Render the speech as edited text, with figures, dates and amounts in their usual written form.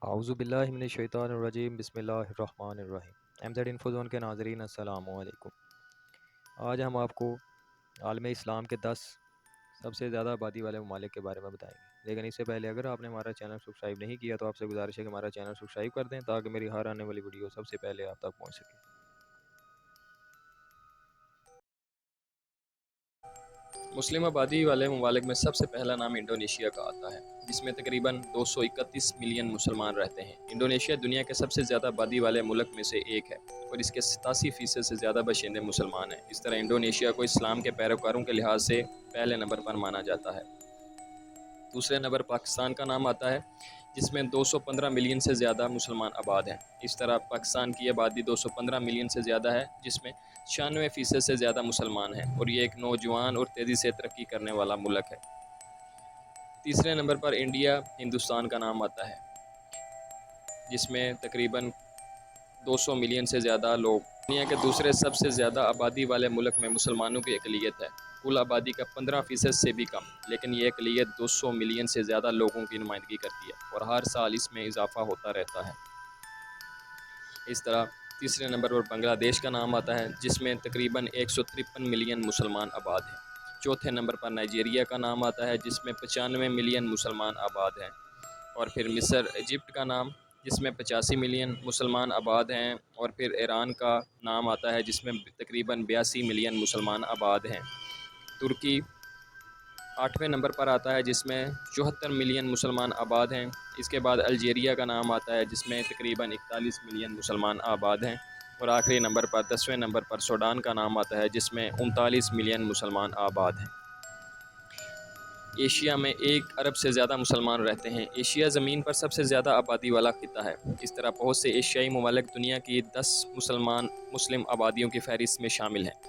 اعوذ باللہ من الشیطان الرجیم بسم اللہ الرحمن الرحیم MZ انفو زون کے ناظرین السلام علیکم۔ آج ہم آپ کو عالم اسلام کے 10 سب سے زیادہ آبادی والے ممالک کے بارے میں بتائیں گے، لیکن اس سے پہلے اگر آپ نے ہمارا چینل سبسکرائب نہیں کیا تو آپ سے گزارش ہے کہ ہمارا چینل سبسکرائب کر دیں تاکہ میری ہر آنے والی ویڈیو سب سے پہلے آپ تک پہنچ سکے۔ مسلم آبادی والے ممالک میں سب سے پہلا نام انڈونیشیا کا آتا ہے، جس میں تقریباً 231 ملین مسلمان رہتے ہیں۔ انڈونیشیا دنیا کے سب سے زیادہ آبادی والے ملک میں سے ایک ہے اور اس کے 87% سے زیادہ باشندے مسلمان ہیں۔ اس طرح انڈونیشیا کو اسلام کے پیروکاروں کے لحاظ سے پہلے نمبر پر مانا جاتا ہے۔ دوسرے نمبر پاکستان کا نام آتا ہے، جس میں 215 ملین سے زیادہ مسلمان آباد ہیں۔ اس طرح پاکستان کی آبادی 215 ملین سے زیادہ ہے، جس میں 96% سے زیادہ مسلمان ہیں، اور یہ ایک نوجوان اور تیزی سے ترقی کرنے والا ملک ہے۔ تیسرے نمبر پر انڈیا ہندوستان کا نام آتا ہے، جس میں تقریباً 200 ملین سے زیادہ لوگ۔ دنیا کے دوسرے سب سے زیادہ آبادی والے ملک میں مسلمانوں کی اقلیت ہے، کل آبادی کا 15% سے بھی کم، لیکن یہ اقلیت 200 ملین سے زیادہ لوگوں کی نمائندگی کرتی ہے اور ہر سال اس میں اضافہ ہوتا رہتا ہے۔ اس طرح تیسرے نمبر پر بنگلہ دیش کا نام آتا ہے، جس میں تقریباً 153 ملین مسلمان آباد ہیں۔ چوتھے نمبر پر نائجیریا کا نام آتا ہے، جس میں 95 ملین مسلمان آباد ہیں، اور پھر مصر ایجپٹ کا نام، جس میں 85 ملین مسلمان آباد ہیں، اور پھر ایران کا نام آتا ہے، جس میں تقریباً 82 ملین مسلمان آباد ہیں۔ ترکی 8ویں نمبر پر آتا ہے، جس میں 74 ملین مسلمان آباد ہیں۔ اس کے بعد الجیریا کا نام آتا ہے، جس میں تقریباً 41 ملین مسلمان آباد ہیں، اور آخری نمبر پر 10ویں نمبر پر سوڈان کا نام آتا ہے، جس میں 39 ملین مسلمان آباد ہیں۔ ایشیا میں 1 ارب سے زیادہ مسلمان رہتے ہیں۔ ایشیا زمین پر سب سے زیادہ آبادی والا خطہ ہے۔ اس طرح بہت سے ایشیائی ممالک دنیا کی 10 مسلم آبادیوں کی فہرست میں شامل ہیں۔